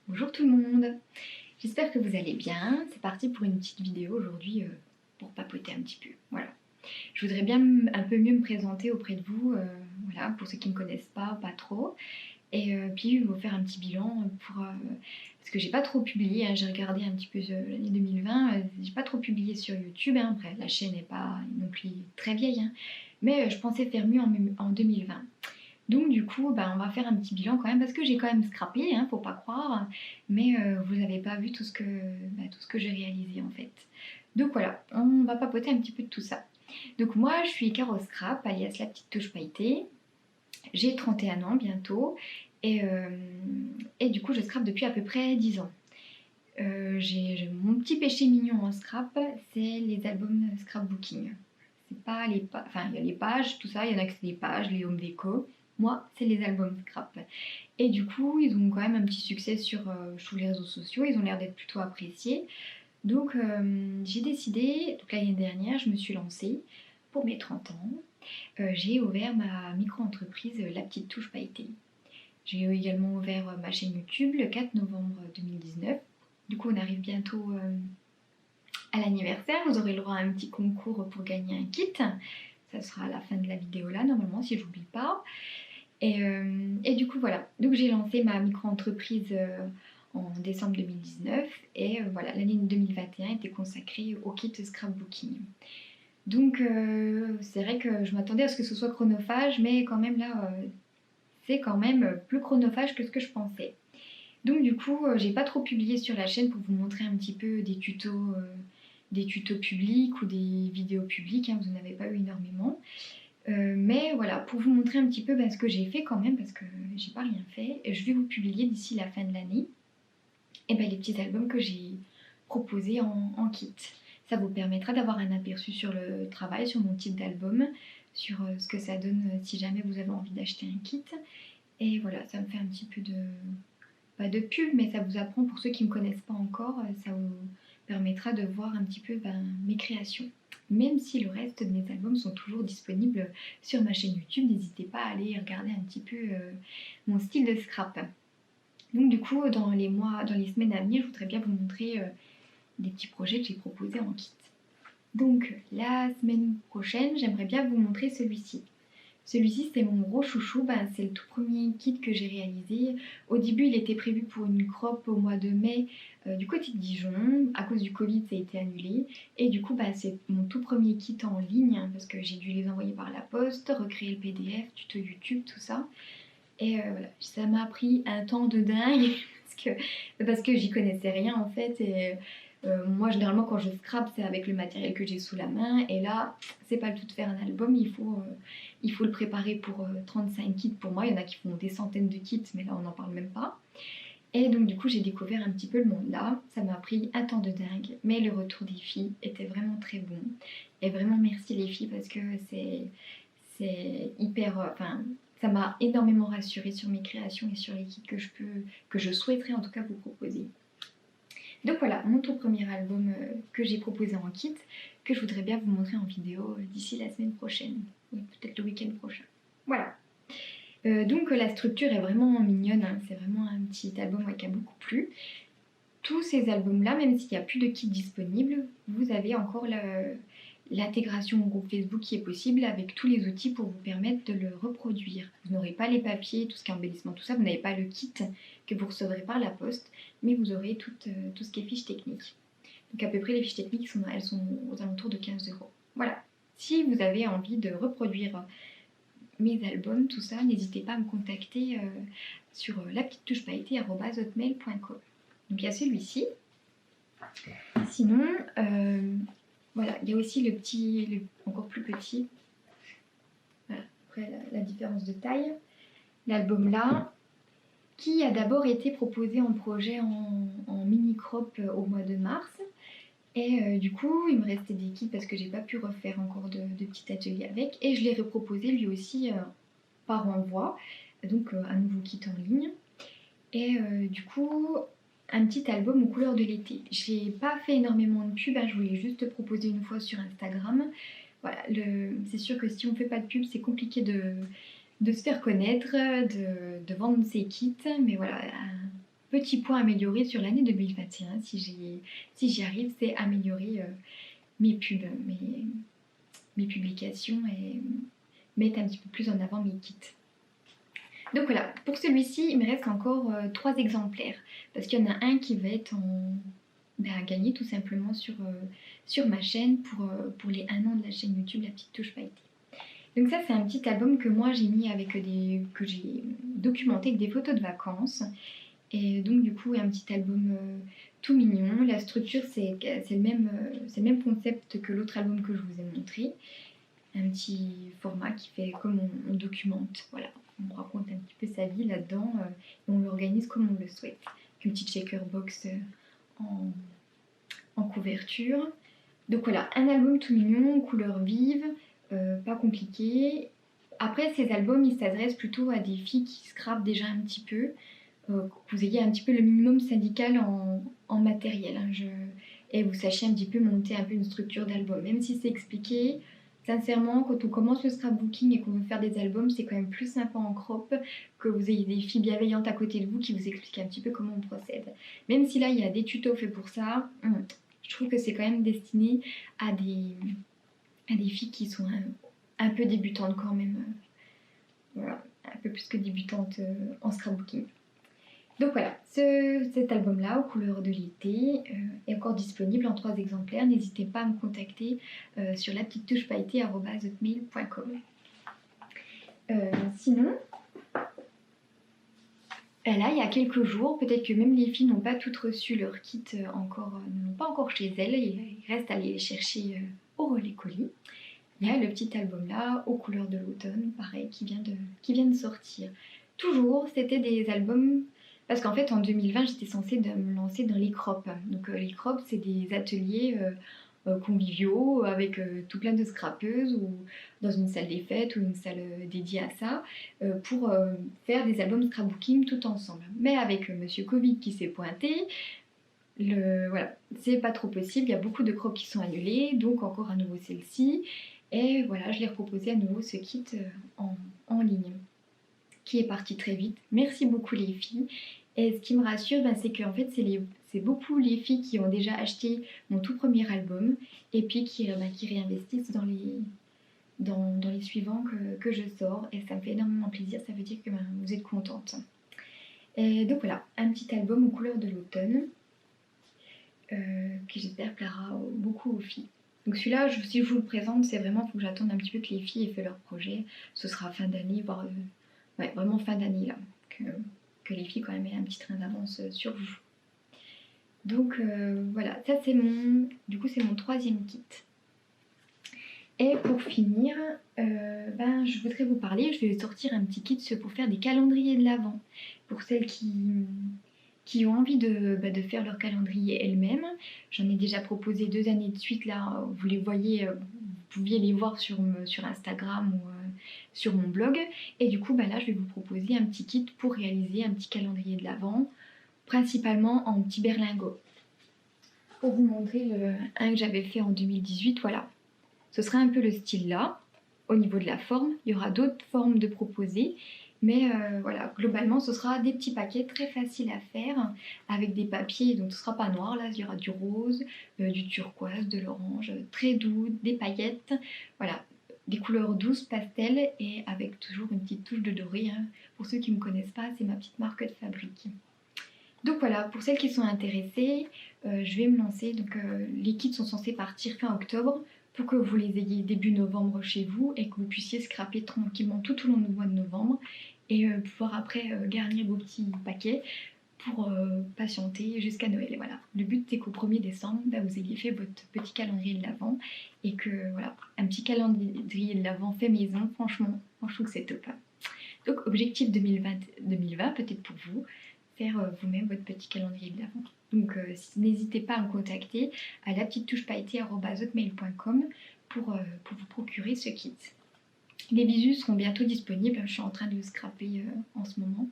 Bonjour tout le monde, j'espère que vous allez bien. C'est parti pour une petite vidéo aujourd'hui pour papoter un petit peu. Voilà. Je voudrais bien un peu mieux me présenter auprès de vous, voilà, pour ceux qui ne me connaissent pas trop. Et puis vous faire un petit bilan parce que j'ai pas trop publié, hein, j'ai regardé un petit peu l'année 2020, j'ai pas trop publié sur YouTube, hein. Après la chaîne n'est pas non plus très vieille, hein. Mais je pensais faire mieux en 2020. Donc du coup, on va faire un petit bilan quand même parce que j'ai quand même scrappé, hein, faut pas croire. Mais vous n'avez pas vu tout ce que j'ai réalisé en fait. Donc voilà, on va papoter un petit peu de tout ça. Donc moi, je suis Caro Scrap, alias la petite touche pailletée. J'ai 31 ans bientôt et du coup, je scrape depuis à peu près 10 ans. J'ai mon petit péché mignon en scrap, c'est les albums scrapbooking. C'est pas les pages, enfin il y a les pages, tout ça, il y en a que c'est les pages, les home déco. Moi, c'est les albums scrap. Et du coup, ils ont quand même un petit succès sur les réseaux sociaux, ils ont l'air d'être plutôt appréciés. Donc j'ai décidé, donc l'année dernière, je me suis lancée pour mes 30 ans. J'ai ouvert ma micro-entreprise La Petite Touche Pailletée. J'ai également ouvert ma chaîne YouTube le 4 novembre 2019. Du coup, on arrive bientôt à l'anniversaire. Vous aurez le droit à un petit concours pour gagner un kit. Ça sera à la fin de la vidéo là, normalement, si j'oublie pas. Et du coup, voilà. Donc, j'ai lancé ma micro-entreprise en décembre 2019. Et voilà, l'année 2021 était consacrée au kit scrapbooking. Donc, c'est vrai que je m'attendais à ce que ce soit chronophage, mais quand même là, c'est quand même plus chronophage que ce que je pensais. Donc du coup, j'ai pas trop publié sur la chaîne pour vous montrer un petit peu des tutos publics ou des vidéos publiques, hein, vous n'en avez pas eu énormément. Mais voilà, pour vous montrer un petit peu ce que j'ai fait quand même, parce que j'ai pas rien fait, je vais vous publier d'ici la fin de l'année les petits albums que j'ai proposés en kit. Ça vous permettra d'avoir un aperçu sur le travail, sur mon type d'album, sur ce que ça donne si jamais vous avez envie d'acheter un kit. Et voilà, ça me fait un petit peu pas de pub, mais ça vous apprend, pour ceux qui ne me connaissent pas encore, ça vous permettra de voir un petit peu mes créations. Même si le reste de mes albums sont toujours disponibles sur ma chaîne YouTube, n'hésitez pas à aller regarder un petit peu mon style de scrap. Donc du coup, dans les semaines à venir, je voudrais bien vous montrer des petits projets que j'ai proposés en kit. Donc la semaine prochaine, j'aimerais bien vous montrer celui-ci. Celui-ci, c'est mon gros chouchou, c'est le tout premier kit que j'ai réalisé. Au début, il était prévu pour une crop au mois de mai du côté de Dijon. À cause du Covid, ça a été annulé. Et du coup, c'est mon tout premier kit en ligne, hein, parce que j'ai dû les envoyer par la poste, recréer le PDF, tuto YouTube, tout ça. Et voilà, ça m'a pris un temps de dingue parce que j'y connaissais rien en fait. Et moi, généralement, quand je scrape, c'est avec le matériel que j'ai sous la main. Et là, c'est pas le tout de faire un album, il faut le préparer pour 35 kits pour moi. Il y en a qui font des centaines de kits, mais là, on n'en parle même pas. Et donc, du coup, j'ai découvert un petit peu le monde là. Ça m'a pris un temps de dingue, mais le retour des filles était vraiment très bon. Et vraiment, merci les filles parce que c'est hyper. Enfin, ça m'a énormément rassurée sur mes créations et sur les kits que je souhaiterais en tout cas vous proposer. Donc voilà, mon tout premier album que j'ai proposé en kit, que je voudrais bien vous montrer en vidéo d'ici la semaine prochaine, ou peut-être le week-end prochain. Voilà. Donc la structure est vraiment mignonne, hein. C'est vraiment un petit album qui a beaucoup plu. Tous ces albums-là, même s'il n'y a plus de kit disponible, vous avez encore l'intégration au groupe Facebook qui est possible avec tous les outils pour vous permettre de le reproduire. Vous n'aurez pas les papiers, tout ce qui est embellissement, tout ça, vous n'avez pas le kit que vous recevrez par la poste, mais vous aurez tout ce qui est fiches techniques. Donc à peu près les fiches techniques, elles sont aux alentours de 15 €. Voilà. Si vous avez envie de reproduire mes albums, tout ça, n'hésitez pas à me contacter sur lapetitetouchepailletée@hotmail.com. Donc il y a celui-ci. Sinon, voilà, il y a aussi le encore plus petit. Voilà, après la différence de taille. L'album là, qui a d'abord été proposé en projet en mini-crop au mois de mars. Et du coup, il me restait des kits parce que j'ai pas pu refaire encore de petits ateliers avec. Et je l'ai reproposé lui aussi par envoi. Donc un nouveau kit en ligne. Et du coup, un petit album aux couleurs de l'été. J'ai pas fait énormément de pub, hein, je voulais juste proposer une fois sur Instagram. Voilà, c'est sûr que si on fait pas de pub, c'est compliqué de se faire connaître, de vendre ses kits. Mais voilà, petit point amélioré sur l'année 2021, si j'y arrive, c'est améliorer mes pubs, mes publications et mettre un petit peu plus en avant mes kits. Donc voilà, pour celui-ci, il me reste encore 3 exemplaires parce qu'il y en a un qui va être à gagner tout simplement sur ma chaîne pour les 1 an de la chaîne YouTube La Petite Touche Pailletée. Donc ça, c'est un petit album que moi j'ai mis que j'ai documenté avec des photos de vacances. Et donc du coup, un petit album tout mignon. La structure, c'est le même concept que l'autre album que je vous ai montré. Un petit format qui fait comme on documente, voilà. On raconte un petit peu sa vie là-dedans et on l'organise comme on le souhaite. Une petite shaker box en couverture. Donc voilà, un album tout mignon, couleurs vives, pas compliqué. Après, ces albums, ils s'adressent plutôt à des filles qui scrapent déjà un petit peu, que vous ayez un petit peu le minimum syndical en matériel. Hein, et vous sachiez un petit peu monter un peu une structure d'album. Même si c'est expliqué, sincèrement, quand on commence le scrapbooking et qu'on veut faire des albums, c'est quand même plus sympa en crop que vous ayez des filles bienveillantes à côté de vous qui vous expliquent un petit peu comment on procède. Même si là, il y a des tutos faits pour ça, je trouve que c'est quand même destiné à des filles qui sont un peu débutantes quand même. Voilà, un peu plus que débutantes en scrapbooking. Donc voilà, cet album-là, aux couleurs de l'été, est encore disponible en 3 exemplaires. N'hésitez pas à me contacter sur lapetitetouchepailletée@hotmail.com. Sinon, là, il y a quelques jours, peut-être que même les filles n'ont pas toutes reçu leur kit encore, ne l'ont pas encore chez elles. Il reste à aller les chercher au relais colis. Il y a le petit album-là, aux couleurs de l'automne, pareil, qui vient de sortir. Toujours, c'était des albums... Parce qu'en fait, en 2020, j'étais censée me lancer dans les crops. Donc les crops, c'est des ateliers conviviaux avec tout plein de scrapeuses ou dans une salle des fêtes ou une salle dédiée à ça pour faire des albums scrapbooking tout ensemble. Mais avec Monsieur Covid qui s'est pointé, voilà, c'est pas trop possible. Il y a beaucoup de crops qui sont annulés, donc encore à nouveau celle-ci. Et voilà, je l'ai reproposé à nouveau ce kit en ligne, qui est parti très vite. Merci beaucoup les filles. Et ce qui me rassure, c'est qu'en fait, c'est beaucoup les filles qui ont déjà acheté mon tout premier album et puis qui réinvestissent dans les suivants que je sors. Et ça me fait énormément plaisir, ça veut dire que vous êtes contentes. Et donc voilà, un petit album aux couleurs de l'automne qui j'espère plaira beaucoup aux filles. Donc celui-là, si je vous le présente, c'est vraiment, il faut que j'attende un petit peu que les filles aient fait leur projet. Ce sera fin d'année, voire vraiment fin d'année là, que les filles quand même aient un petit train d'avance sur vous. Donc voilà, ça c'est mon 3e kit. Et pour finir, je voudrais vous parler, je vais sortir un petit kit pour faire des calendriers de l'Avent. Pour celles qui ont envie de faire leur calendrier elles-mêmes. J'en ai déjà proposé 2 années de suite, là, vous les voyez, vous pouviez les voir sur Instagram ou sur mon blog. Et du coup, là, je vais vous proposer un petit kit pour réaliser un petit calendrier de l'Avent, principalement en petit berlingot. Pour vous montrer un que j'avais fait en 2018, voilà. Ce sera un peu le style là, au niveau de la forme. Il y aura d'autres formes de proposer. Mais voilà, globalement, ce sera des petits paquets très faciles à faire avec des papiers, donc ce ne sera pas noir, là, il y aura du rose, du turquoise, de l'orange, très doux, des paillettes, voilà, des couleurs douces, pastel et avec toujours une petite touche de doré. Hein. Pour ceux qui ne me connaissent pas, c'est ma petite marque de fabrique. Donc voilà, pour celles qui sont intéressées, je vais me lancer. Donc les kits sont censés partir fin octobre pour que vous les ayez début novembre chez vous et que vous puissiez scraper tranquillement tout au long du mois de novembre et pouvoir après garnir vos petits paquets pour patienter jusqu'à Noël. Et voilà, le but c'est qu'au 1er décembre, vous ayez fait votre petit calendrier de l'Avent et que voilà, un petit calendrier de l'Avent fait maison, franchement, je trouve que c'est top. Donc objectif 2020 peut-être pour vous, faire vous-même votre petit calendrier de l'Avent. Donc n'hésitez pas à me contacter à lapetitetouchepailletée@hotmail.com pour vous procurer ce kit. Les visus seront bientôt disponibles, je suis en train de le scraper en ce moment,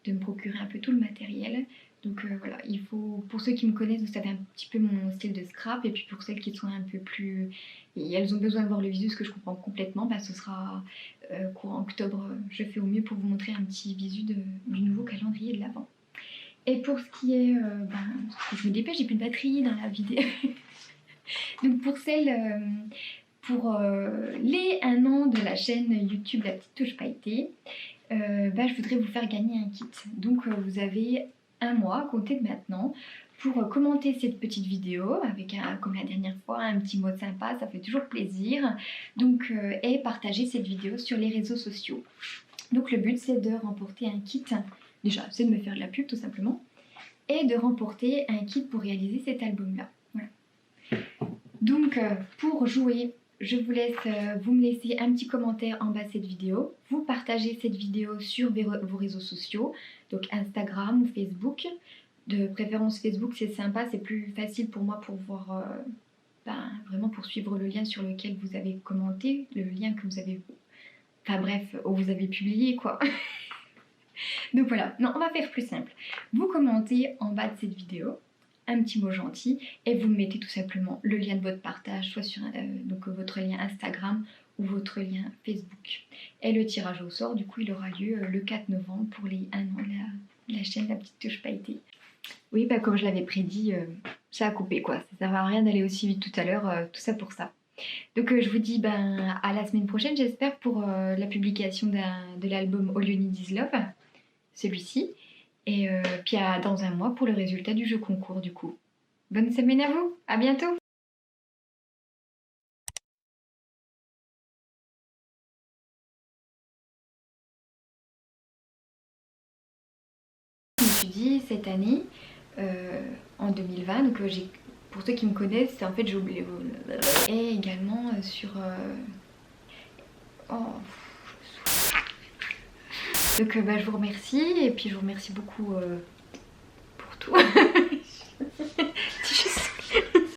de me procurer un peu tout le matériel. Donc voilà, il faut, pour ceux qui me connaissent, vous savez un petit peu mon style de scrap, et puis pour celles qui sont un peu plus... et elles ont besoin de voir le visu, ce que je comprends complètement, ce sera courant octobre, je fais au mieux pour vous montrer un petit visu du nouveau calendrier de l'Avent. Et pour ce qui est... je me dépêche, j'ai plus de batterie dans la vidéo. Donc pour les 1 an de la chaîne YouTube La Petite Touche Pailletée, je voudrais vous faire gagner un kit. Donc vous avez 1 mois à compter de maintenant pour commenter cette petite vidéo avec, comme la dernière fois, un petit mot sympa, ça fait toujours plaisir. Donc, et partager cette vidéo sur les réseaux sociaux. Donc le but c'est de remporter un kit, déjà c'est de me faire de la pub tout simplement, et de remporter un kit pour réaliser cet album là. Voilà. Donc pour jouer, je vous laisse, vous me laissez un petit commentaire en bas de cette vidéo, vous partagez cette vidéo sur vos réseaux sociaux, donc Instagram ou Facebook. De préférence Facebook, c'est sympa, c'est plus facile pour moi pour voir, vraiment pour suivre le lien sur lequel vous avez commenté, le lien que vous avez, enfin bref, où vous avez publié quoi. Donc voilà, non, on va faire plus simple. Vous commentez en bas de cette vidéo un petit mot gentil et vous mettez tout simplement le lien de votre partage, soit sur donc votre lien Instagram ou votre lien Facebook. Et le tirage au sort, du coup, il aura lieu le 4 novembre pour les 1 an de la chaîne La Petite Touche Pailletée. Oui, comme je l'avais prédit, ça a coupé quoi. Ça ne sert à rien d'aller aussi vite tout à l'heure, tout ça pour ça. Donc je vous dis à la semaine prochaine, j'espère, pour la publication de l'album All You Need Is Love, celui-ci. Et puis dans 1 mois pour le résultat du jeu concours du coup. Bonne semaine à vous, à bientôt! Je me suis dit cette année, en 2020, donc pour ceux qui me connaissent, en fait j'ai oublié. Et également sur... Donc je vous remercie et puis je vous remercie beaucoup